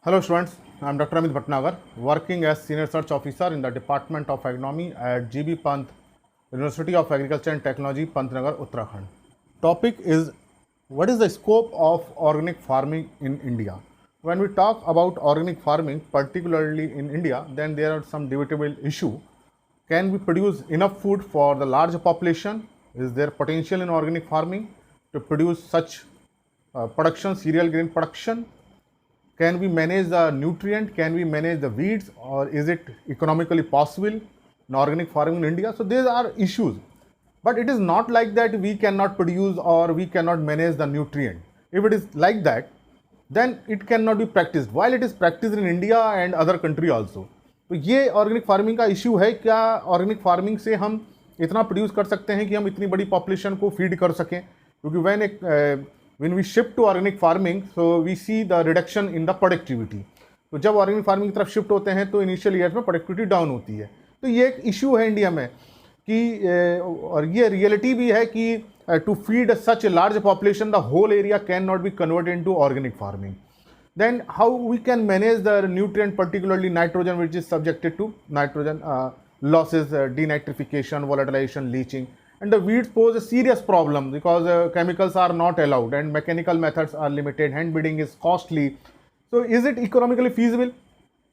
Hello students, I am Dr. Amit Bhatnagar, working as Senior Research Officer in the Department of Agronomy at GB Pant, University of Agriculture and Technology, Pantnagar, Uttarakhand. Topic is, what is the scope of organic farming in India? When we talk about organic farming, particularly in India, then there are some debatable issues. Can we produce enough food for the large population? Is there potential in organic farming to produce such production, cereal grain production? Can we manage the nutrient? Can we manage the weeds? Or is it economically possible in organic farming in India? So these are issues. But it is not like that we cannot produce or we cannot manage the nutrient. If it is like that, then it cannot be practiced. While it is practiced in India and other country also. तो ये organic farming का issue है, क्या organic farming से हम इतना produce कर सकते हैं कि हम इतनी बड़ी पॉपुलेशन को फीड कर सकें? क्योंकि when we shift to organic farming, so we see the reduction in the productivity. तो जब ऑर्गेनिक फार्मिंग की तरफ शिफ्ट होते हैं तो इनिशियल ईयर्स में प्रोडक्टिविटी डाउन होती है. तो ये एक इशू है इंडिया में कि और ये रियलिटी भी है कि to feed such a large population the whole area can not be converted into organic farming. Then how we can manage the nutrient, particularly nitrogen, which is subjected to nitrogen losses, denitrification, volatilization, leaching. And the weeds pose a serious problem because chemicals are not allowed and mechanical methods are limited. Hand breeding is costly. So is it economically feasible?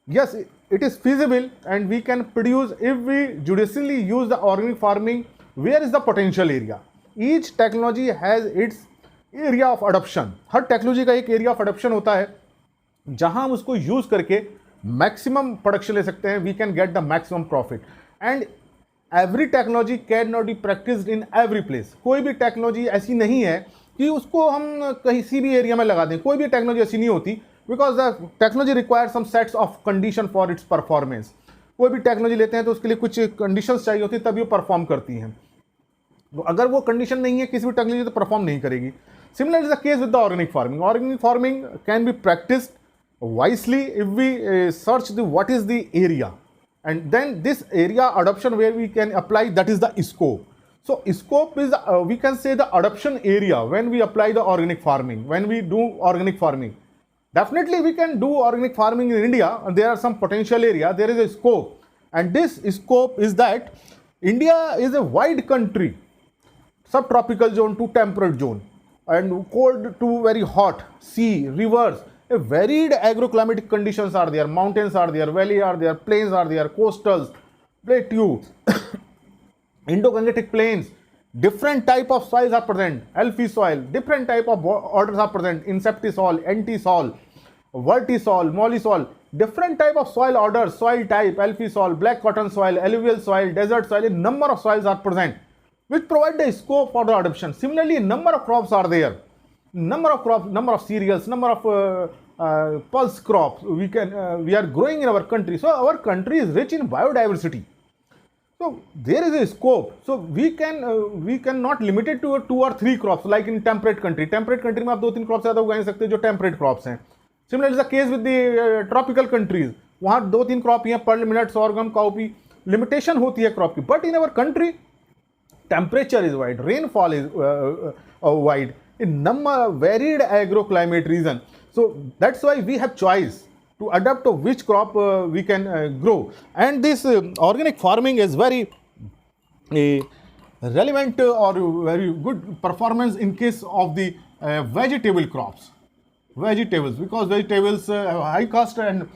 Yes, it is feasible, and we can produce if we judiciously use the organic farming. Where is the potential area? Each technology has its area of adoption. Her technology का एक area of adoption होता है जहां हम उसको use करके maximum production ले सकते हैं. We can get the maximum profit. And every technology can not be practised in every place. कोई भी टेक्नोलॉजी ऐसी नहीं है कि उसको हम किसी भी एरिया में लगा दें. कोई भी टेक्नोलॉजी ऐसी नहीं होती, because the technology require some sets of condition for its performance. कोई भी टेक्नोलॉजी लेते हैं तो उसके लिए कुछ कंडीशंस चाहिए होती है तभी वो परफॉर्म करती हैं. तो अगर वो कंडीशन नहीं है किसी भी टेक्नोलॉजी तो परफॉर्म नहीं करेगी. Similar is the case with the organic farming. Organic farming can be practised wisely if we search the what is the area, and then this area adoption where we can apply, that is the scope. So scope is we can say the adoption area when we apply the organic farming, when we do organic farming. Definitely we can do organic farming in India, and there are some potential area, there is a scope, and this scope is that India is a wide country, subtropical zone to temperate zone, and cold to very hot, sea, rivers, a varied agroclimatic conditions are there. Mountains are there, valley are there, plains are there, coastals, plateaus, Indo-Gangetic plains. Different type of soils are present. Alphy soil, different type of orders are present. Inceptisol, antisol, vertisol, mollisol. Different type of soil orders, soil type, alphy soil, black cotton soil, alluvial soil, desert soil. A number of soils are present, which provide the scope for the adoption. Similarly, a number of crops are there. Number of crops, number of cereals, number of pulse crops we are growing in our country. So our country is rich in biodiversity. So there is a scope. So we can not limit it to 2 or 3 crops like in temperate country. Temperate country में आप 2-3 crops ज़्यादा उगा नहीं सकते जो temperate crops हैं. Similar is the case with the tropical countries. वहाँ 2-3 crop हैं, pearl, millet, sorghum, cowpea. Limitation होती है crop की. But in our country, temperature is wide, rainfall is wide. A number of varied agroclimate region. So that's why we have choice to adapt to which crop we can grow. And this organic farming is very relevant or very good performance in case of the vegetable crops. Vegetables, because vegetables have high cost and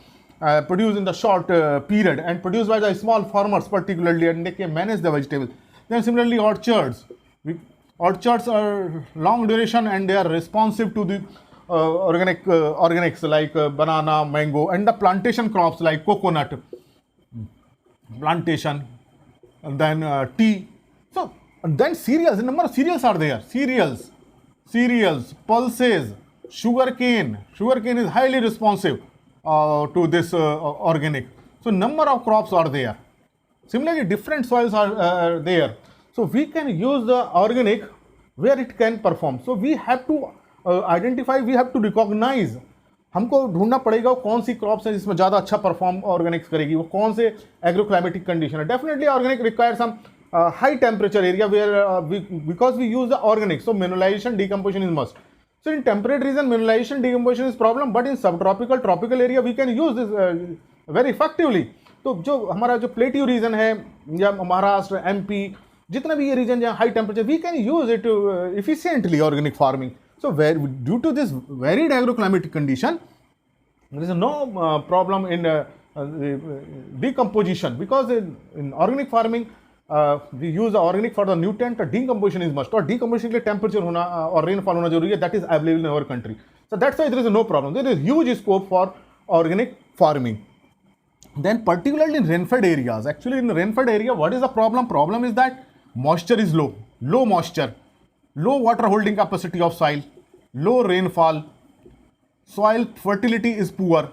produce in the short period and produced by the small farmers particularly, and they can manage the vegetables. Then similarly orchards. Orchards are long duration and they are responsive to the organics like banana, mango, and the plantation crops like coconut plantation, and then tea. So and then cereals, a number of cereals are there. Cereals, pulses, sugarcane. Sugarcane is highly responsive to this organic. So number of crops are there. Similarly, different soils are there. So we can use the organic where it can perform. So we have to identify, we have to recognize. हमको ढूंढना पड़ेगा कौन सी crops हैं जिसमें ज़्यादा अच्छा perform Organics करेगी, वो कौन से एग्रोक्लाइमेटिक कंडीशन है. Definitely organic require some high temperature area where because we use the organic, so mineralisation decomposition is must. So in temperate region, mineralization decomposition is problem, but in subtropical, tropical area we can use this very effectively. तो जो हमारा जो plateau region है या Maharashtra, MP, जितना भी ये region जहाँ high temperature, we can use it efficiently organic farming. So due to this varied agroclimatic condition, there is no problem in decomposition, because in organic farming we use the organic for the nutrient. Decomposition is must, और decomposition के लिए temperature होना और rainfall होना जरूरी है. That is available in our country. So that's why there is no problem. There is huge scope for organic farming. Then particularly in rain-fed areas, actually in rain-fed area, what is the problem? Problem is that moisture is low moisture, low water holding capacity of soil, low rainfall, soil fertility is poor,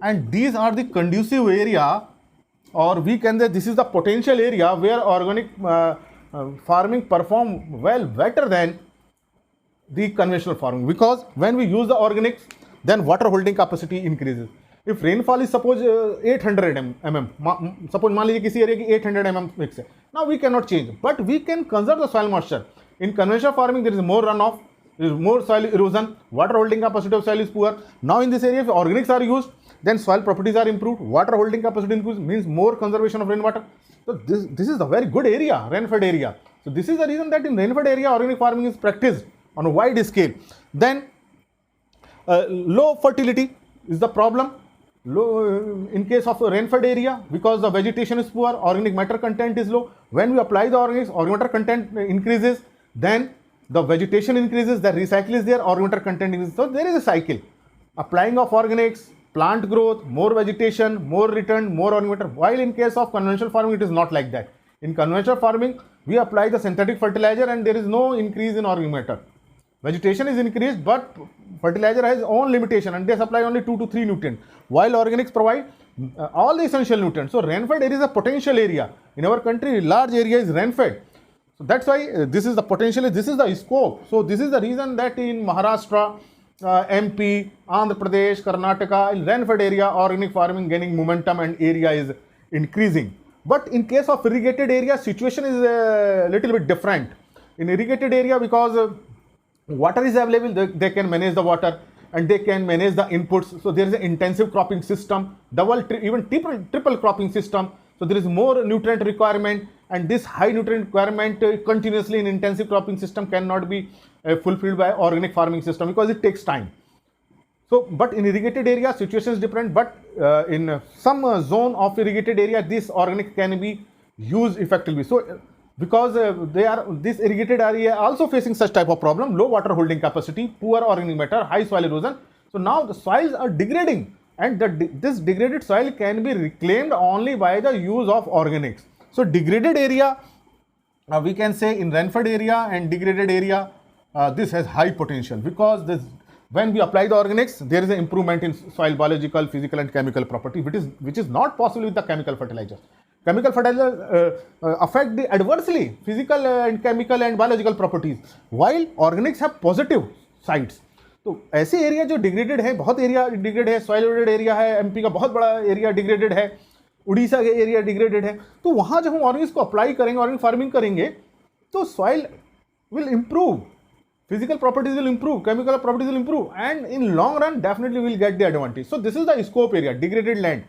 and these are the conducive area, or we can say this is the potential area where organic farming perform well better than the conventional farming, because when we use the organics, then water holding capacity increases. If rainfall is suppose 800 mm, suppose मान लीजिए किसी area की 800 mm mix है, now we cannot change, but we can conserve the soil moisture. In conventional farming there is more runoff, there is more soil erosion, water holding capacity of soil is poor. Now in this area if organics are used, then soil properties are improved, water holding capacity increase, means more conservation of rainwater. So this is a very good area, rain-fed area. So this is the reason that in rain-fed area organic farming is practiced on a wide scale. Then low fertility is the problem. Low in case of a rain-fed area, because the vegetation is poor, organic matter content is low. When we apply the organics, organic matter content increases, then the vegetation increases, the recycle is there, organic matter content increases. So there is a cycle. Applying of organics, plant growth, more vegetation, more return, more organic matter. While in case of conventional farming, it is not like that. In conventional farming, we apply the synthetic fertilizer and there is no increase in organic matter. Vegetation is increased, but fertilizer has own limitation and they supply only 2 to 3 nutrients, while organics provide all the essential nutrients. So rain-fed area is a potential area. In our country, large area is rain-fed. So that's why this is the potential, this is the scope. So this is the reason that in Maharashtra, MP, Andhra Pradesh, Karnataka, in rain-fed area, organic farming gaining momentum and area is increasing. But in case of irrigated area, situation is a little bit different. In irrigated area, because water is available, they can manage the water and they can manage the inputs. So there is an intensive cropping system, even triple cropping system. So there is more nutrient requirement, and this high nutrient requirement continuously in intensive cropping system cannot be fulfilled by organic farming system because it takes time. So, but in irrigated area, situation is different. But in some zone of irrigated area, this organic can be used effectively. So, because this irrigated area also facing such type of problem, low water holding capacity, poor organic matter, high soil erosion. So now the soils are degrading, and this degraded soil can be reclaimed only by the use of organics. So degraded area, we can say in rain-fed area and degraded area, this has high potential, because when we apply the organics, there is an improvement in soil biological, physical and chemical property, which is not possible with the chemical fertilizers. Chemical fertilizers affect adversely physical and chemical and biological properties, while organics have positive sides. तो ऐसे area जो degraded है, बहुत area degraded है, soil एरोडेड area है, MP का बहुत बड़ा एरिया डिग्रेडेड है, उड़ीसा के एरिया डिग्रेडेड है, तो वहाँ जब हम ऑर्गेनिक्स को अप्लाई करेंगे, ऑर्गेनिक फार्मिंग करेंगे, तो soil will improve, physical properties will improve, chemical properties will improve, and in long run definitely we will get the advantage. So this is the scope area, degraded land,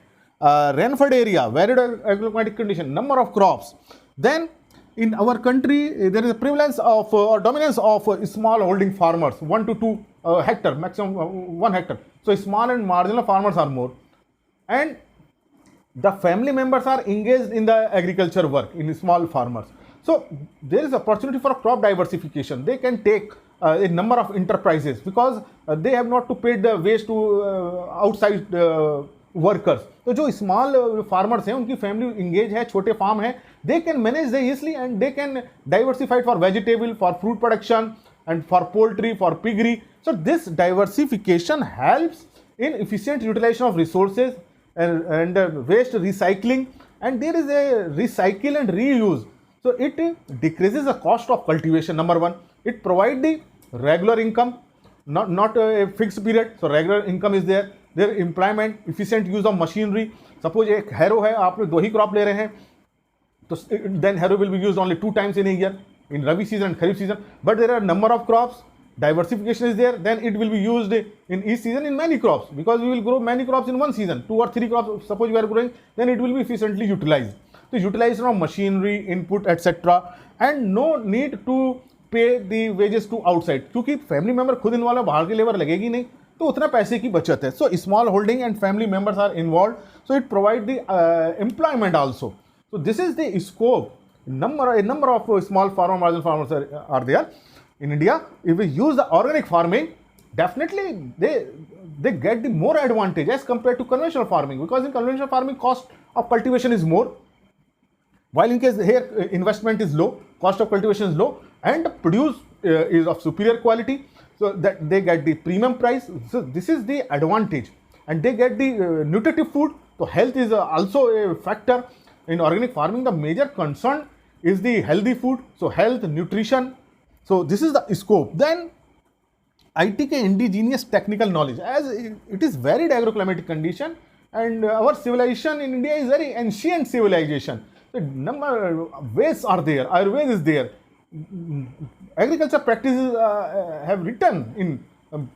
rain-fed area, varied agroclimatic condition, number of crops. Then in our country there is a prevalence of or dominance of small holding farmers, 1 to 2 hectare, maximum 1 hectare. So small and marginal farmers are more, and the family members are engaged in the agriculture work in small farmers. So there is opportunity for crop diversification. They can take a number of enterprises, because they have not to pay the wage to outside workers. तो जो small farmers हैं, उनकी family engage है, छोटे farm है, they can manage they easily, and they can diversify for vegetable, for fruit production, and for poultry, for piggery. So this diversification helps in efficient utilization of resources and waste recycling, and there is a recycle and reuse. So it decreases the cost of cultivation, number one. It provides the regular income, not a fixed period. So regular income is there. Their employment, efficient use of machinery. Suppose एक harrow है, आप लोग 2 ही crop ले रहे हैं, तो then harrow will be used only 2 times in a year, in Rabi season and Kharif season. But there are a number of crops, diversification is there, then it will be used in each season in many crops, because we will grow many crops in one season, 2 or 3 crops suppose we are growing, then it will be efficiently utilized. So utilization of machinery, input, etc., and no need to pay the wages to outside, क्योंकि family member खुद involve है, बाहर की labour लगेगी नहीं, तो उतना पैसे की बचत है. So small holding and family members are involve, so it provide the employment also. So this is the scope. A number of small farmer, marginal farmers are there in India. If we use the organic farming, definitely they get the more advantage as compared to conventional farming, because in conventional farming cost of cultivation is more, while in case here investment is low, cost of cultivation is low, and produce is of superior quality, so that they get the premium price. So this is the advantage, and they get the nutritive food. So health is also a factor. In organic farming, the major concern is the healthy food, so health, nutrition. So this is the scope. Then ITK, indigenous technical knowledge, as it is varied agroclimatic condition, and our civilization in India is very ancient civilization. The number ways are there, Ayurveda is there, agriculture practices have written in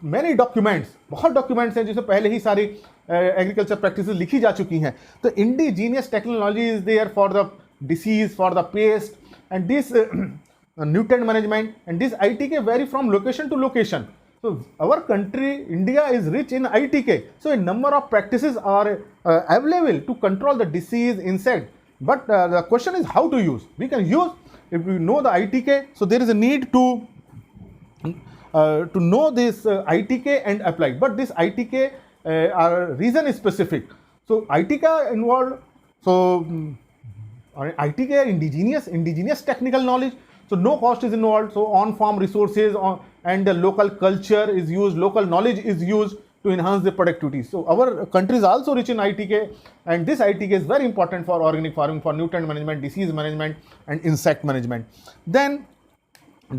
many documents, बहुत documents हैं जिसमें पहले ही सारी agriculture practices लिखी जा चुकी हैं. तो indigenous technology is there for the disease, for the pest, and this nutrient management, and this ITK vary from location to location. So our country, India, is rich in ITK. So a number of practices are available to control the disease, insect. But the question is how to use. We can use if we know the ITK. So there is a need to know this ITK and apply. But this ITK are reason is specific. So ITK involved. So ITK indigenous technical knowledge. So no cost is involved. So on-farm resources and the local culture is used, local knowledge is used to enhance the productivity. So our country is also rich in ITK, and this ITK is very important for organic farming, for nutrient management, disease management, and insect management. Then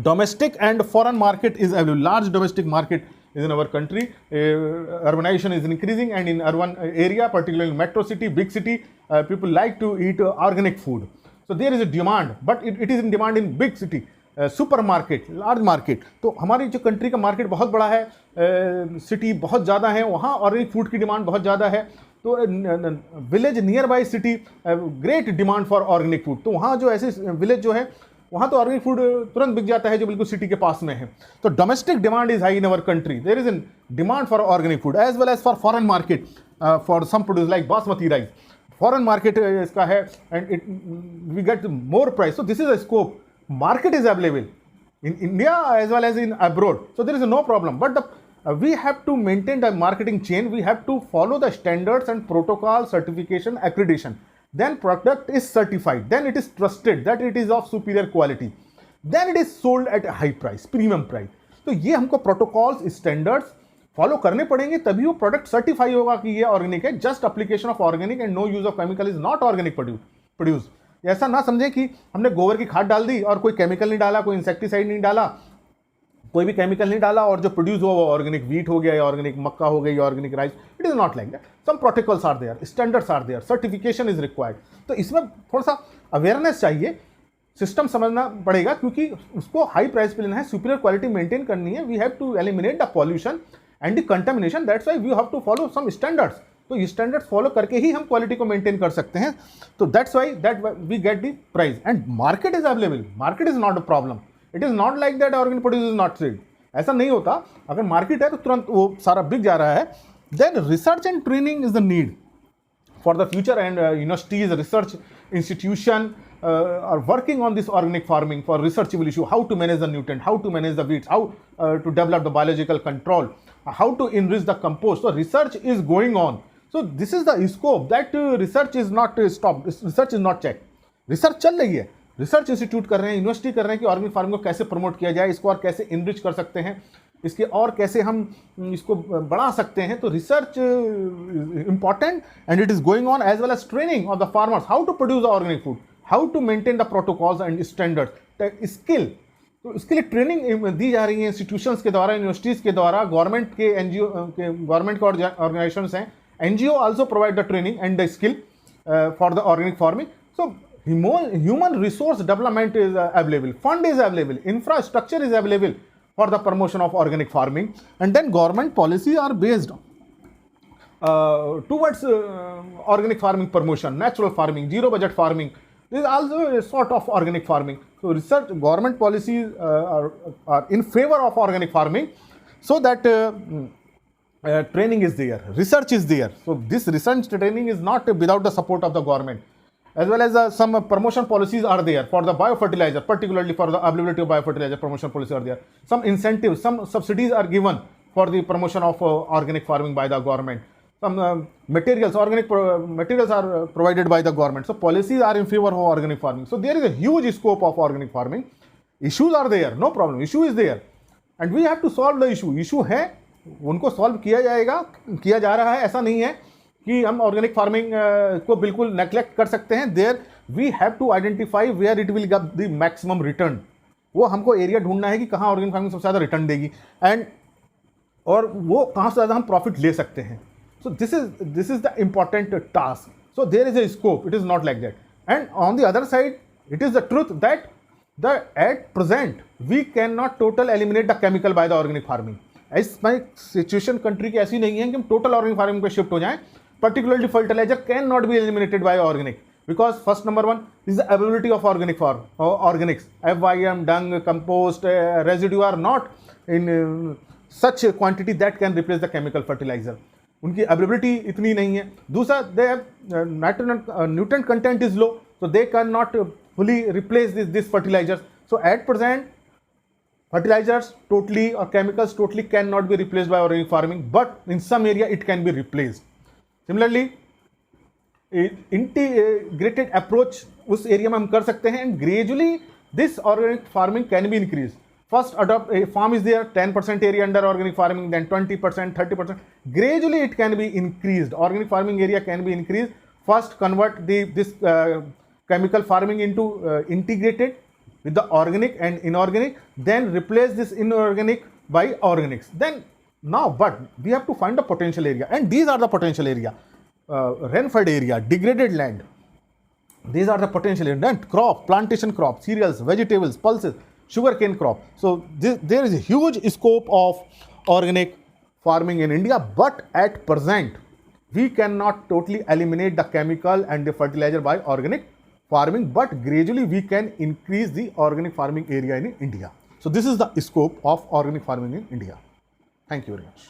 domestic and foreign market is available. Large domestic market is in our country. Urbanization is increasing, and in urban area, particularly metro city, big city, people like to eat organic food. So there is a demand, but it is in demand in big city, super market, large market. तो हमारी जो country का market बहुत बड़ा है, city बहुत ज़्यादा है, वहाँ ऑर्गेनिक फूड की डिमांड बहुत ज़्यादा है. तो village near by city, great demand for organic food. तो वहाँ जो ऐसे विलेज जो है, वहाँ तो ऑर्गेनिक फूड तुरंत बिक जाता है जो बिल्कुल सिटी के पास में है. तो domestic demand is high in our country. There is an demand for organic food as well as for foreign market, for some produce like basmati rice. Foreign market इसका है, and it we get more price. So this is a scope. Market is available in India as well as in abroad. So there is no problem. But we have to maintain the marketing chain. We have to follow the standards and protocol, certification, accreditation. Then product is certified. Then it is trusted that it is of superior quality. Then it is sold at a high price, premium price. तो ये हमको protocols, standards follow करने पड़ेंगे, तभी वो product certify होगा कि ये ऑर्गेनिक है. Just application of organic and no use of chemical is not organic produce. ऐसा ना समझें कि हमने गोबर की खाद डाल दी और कोई केमिकल नहीं डाला, कोई इंसेक्टिसाइड नहीं डाला, कोई भी केमिकल नहीं डाला, और जो प्रोड्यूस हुआ वो ऑर्गेनिक वीट हो गया या ऑर्गेनिक मक्का हो गई या organic rice. It is not like that. Some protocols are there, standards are there, certification is required. तो इसमें थोड़ा सा अवेयरनेस चाहिए, सिस्टम समझना पड़ेगा, क्योंकि उसको हाई प्राइस पे लेना है, सुपीरियर क्वालिटी मेंटेन करनी है. We have to eliminate the pollution and the contamination. That's why we have to follow some standards. तो ये स्टैंडर्ड्स फॉलो करके ही हम क्वालिटी को मेंटेन कर सकते हैं. तो that's why that we get the price, and market is available. Market is not a problem. It is not like that organic produce is not sold. ऐसा नहीं होता. अगर मार्केट है तो तुरंत वो सारा बिक जा रहा है. Then research and training is the need for the future, and universities, research institution are working on this organic farming for researchable issue, how to manage the nutrient, how to manage the weeds, how to develop the biological control, how to enrich the compost. So research is going on. So this is the scope that research is not stopped, research is not checked. Research चल रही है, research institute कर रहे हैं, university कर रहे हैं कि ऑर्गेनिक फार्मिंग को कैसे प्रमोट किया जाए, इसको और कैसे इनरिच कर सकते हैं, इसके और कैसे हम इसको बढ़ा सकते हैं. तो research important, and it is going on, as well as training of the farmers, how to produce the organic food, how to maintain the protocols and standards, skill. तो इसके लिए ट्रेनिंग दी जा रही है इंस्टीट्यूशंस के द्वारा, यूनिवर्सिटीज़ के द्वारा, गवर्नमेंट के एनजीओ के, गवर्नमेंट के ऑर्गेनाइजेशंस हैं, NGO also provide the training and the skill for the organic farming. So human resource development is available, fund is available, infrastructure is available for the promotion of organic farming. And then government policies are based towards organic farming promotion, natural farming, zero budget farming. This is also a sort of organic farming. So research, government policies are in favor of organic farming, so that training is there, research is there. So this research training is not without the support of the government. As well as some promotion policies are there for the biofertilizer, particularly for the availability of biofertilizer. Promotion policies are there. Some incentives, some subsidies are given for the promotion of organic farming by the government. Some materials, organic materials are provided by the government. So policies are in favor of organic farming. So there is a huge scope of organic farming. Issues are there, no problem. Issue is there, and we have to solve the issue. Issue है, उनको solve किया जाएगा, किया जा रहा है. ऐसा नहीं है कि हम ऑर्गेनिक फार्मिंग को बिल्कुल नेग्लेक्ट कर सकते हैं. There we have to identify where it will get the maximum return. वो हमको एरिया ढूंढना है कि कहाँ ऑर्गेनिक फार्मिंग सबसे ज़्यादा रिटर्न देगी, एंड और वो कहाँ से ज़्यादा हम प्रॉफिट ले सकते हैं. So this is the important task. So there is a scope. It is not like that. And on the other side it is the truth that at present we can not total eliminate the chemical by the organic farming. इस situation country की ऐसी नहीं है कि हम total organic farming पे shift हो जाएं. Particularly fertilizer cannot be eliminated by organic, because first number one is the availability of organics. FYM, dung, compost, residue are not in such a quantity that can replace the chemical fertilizer. उनकी availability इतनी नहीं है. दूसरा, they have nutrient content is low, so they cannot fully replace this fertilizers. So at present, fertilizers totally or chemicals totally cannot be replaced by organic farming, but in some area it can be replaced. Similarly integrated approach उस area में हम कर सकते हैं, and gradually this organic farming can be increase. First adopt a farm is there 10% area under organic farming, then 20%, 30%. Gradually it can be increased. Organic farming area can be increase. First convert this chemical farming into integrated with the organic and inorganic, then replace this inorganic by organics. Then now, but we have to find the potential area, and these are the potential area: rainfed area, degraded land. These are the potential area. Then crop, plantation crop, cereals, vegetables, pulses, sugarcane crop. So there is a huge scope of organic farming in India, but at present we cannot totally eliminate the chemical and the fertilizer by organic farming, but gradually we can increase the organic farming area in India. So this is the scope of organic farming in India. Thank you very much.